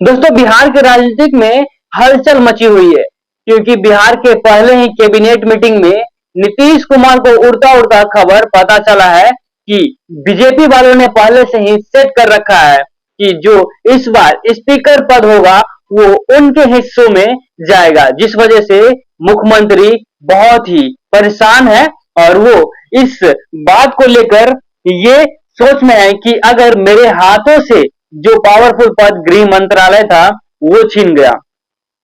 दोस्तों, बिहार के राजनीतिक में हलचल मची हुई है क्योंकि बिहार के पहले ही कैबिनेट मीटिंग में नीतीश कुमार को उड़ता उड़ता खबर पता चला है कि बीजेपी वालों ने पहले से ही सेट कर रखा है कि जो इस बार स्पीकर पद होगा वो उनके हिस्सों में जाएगा, जिस वजह से मुख्यमंत्री बहुत ही परेशान है और वो इस बात को लेकर ये सोच में है कि अगर मेरे हाथों से जो पावरफुल पद गृह मंत्रालय था वो छीन गया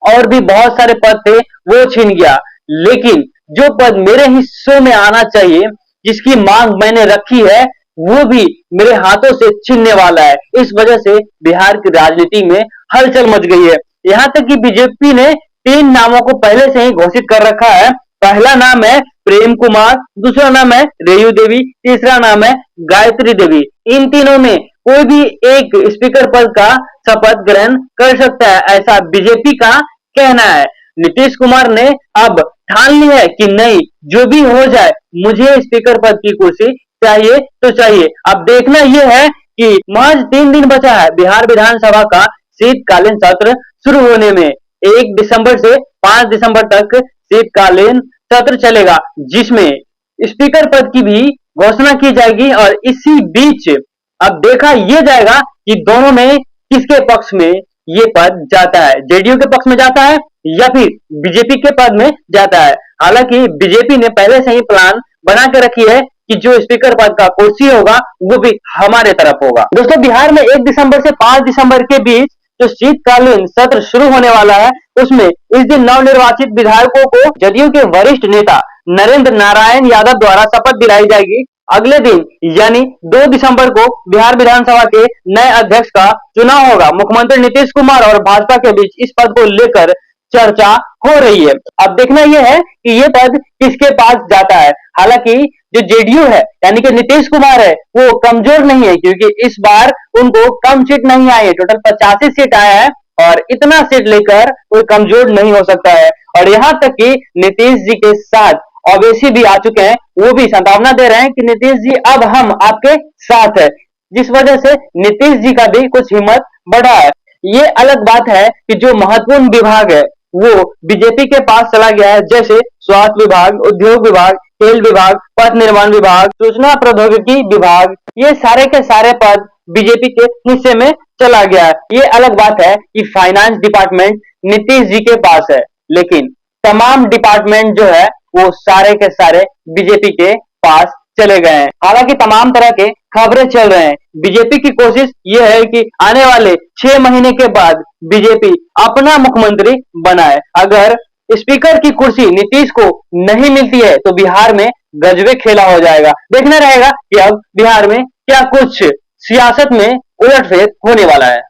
और भी बहुत सारे पद थे वो छीन गया, लेकिन जो पद मेरे हिस्सों में आना चाहिए, जिसकी मांग मैंने रखी है, वो भी मेरे हाथों से छीनने वाला है। इस वजह से बिहार की राजनीति में हलचल मच गई है। यहां तक कि बीजेपी ने 3 नामों को पहले से ही घोषित कर रखा है। पहला नाम है प्रेम कुमार, दूसरा नाम है रेयू देवी, तीसरा नाम है गायत्री देवी। इन तीनों में कोई भी एक स्पीकर पद का शपथ ग्रहण कर सकता है, ऐसा बीजेपी का कहना है। नीतीश कुमार ने अब ठान ली है कि नहीं, जो भी हो जाए मुझे स्पीकर पद की कुर्सी चाहिए तो चाहिए। अब देखना यह है कि महज 3 दिन बचा है बिहार विधानसभा का शीतकालीन सत्र शुरू होने में। 1 दिसंबर से 5 दिसंबर तक शीतकालीन सत्र चलेगा, जिसमें स्पीकर पद की भी घोषणा की जाएगी और इसी बीच अब देखा यह जाएगा कि दोनों में किसके पक्ष में ये पद जाता है, जेडीयू के पक्ष में जाता है या फिर बीजेपी के पद में जाता है। हालांकि बीजेपी ने पहले से ही प्लान बना के रखी है कि जो स्पीकर पद का कुर्सी होगा वो भी हमारे तरफ होगा। दोस्तों, बिहार में 1 दिसंबर से 5 दिसंबर के बीच जो शीतकालीन सत्र शुरू होने वाला है, उसमें इस दिन नवनिर्वाचित विधायकों को जदयू के वरिष्ठ नेता नरेंद्र नारायण यादव द्वारा शपथ दिलाई जाएगी। अगले दिन यानी 2 दिसंबर को बिहार विधानसभा के नए अध्यक्ष का चुनाव होगा। मुख्यमंत्री नीतीश कुमार और भाजपा के बीच इस पद को लेकर चर्चा हो रही है। अब देखना यह है कि ये पद किसके पास जाता है। हालांकि जो जेडीयू है यानी कि नीतीश कुमार है वो कमजोर नहीं है, क्योंकि इस बार उनको कम सीट नहीं आई है, टोटल 85 सीट आया है और इतना सीट लेकर कोई कमजोर नहीं हो सकता है। और यहाँ तक कि नीतीश जी के साथ ओवैसी भी आ चुके हैं, वो भी संभावना दे रहे हैं कि नीतीश जी अब हम आपके साथ है, जिस वजह से नीतीश जी का भी कुछ हिम्मत बढ़ा है। ये अलग बात है कि जो महत्वपूर्ण विभाग है वो बीजेपी के पास चला गया है, जैसे स्वास्थ्य विभाग, उद्योग विभाग, खेल विभाग, पथ निर्माण विभाग, सूचना प्रौद्योगिकी विभाग, ये सारे के सारे पद बीजेपी के हिस्से में चला गया है। ये अलग बात है कि फाइनेंस डिपार्टमेंट नीतीश जी के पास है, लेकिन तमाम डिपार्टमेंट जो है वो सारे के सारे बीजेपी के पास चले गए हैं। हालांकि तमाम तरह के खबरें चल रहे हैं। बीजेपी की कोशिश यह है कि आने वाले 6 महीने के बाद बीजेपी अपना मुख्यमंत्री बनाए। अगर स्पीकर की कुर्सी नीतीश को नहीं मिलती है तो बिहार में गजबे खेला हो जाएगा। देखना रहेगा कि अब बिहार में क्या कुछ सियासत में उलटफेर होने वाला है।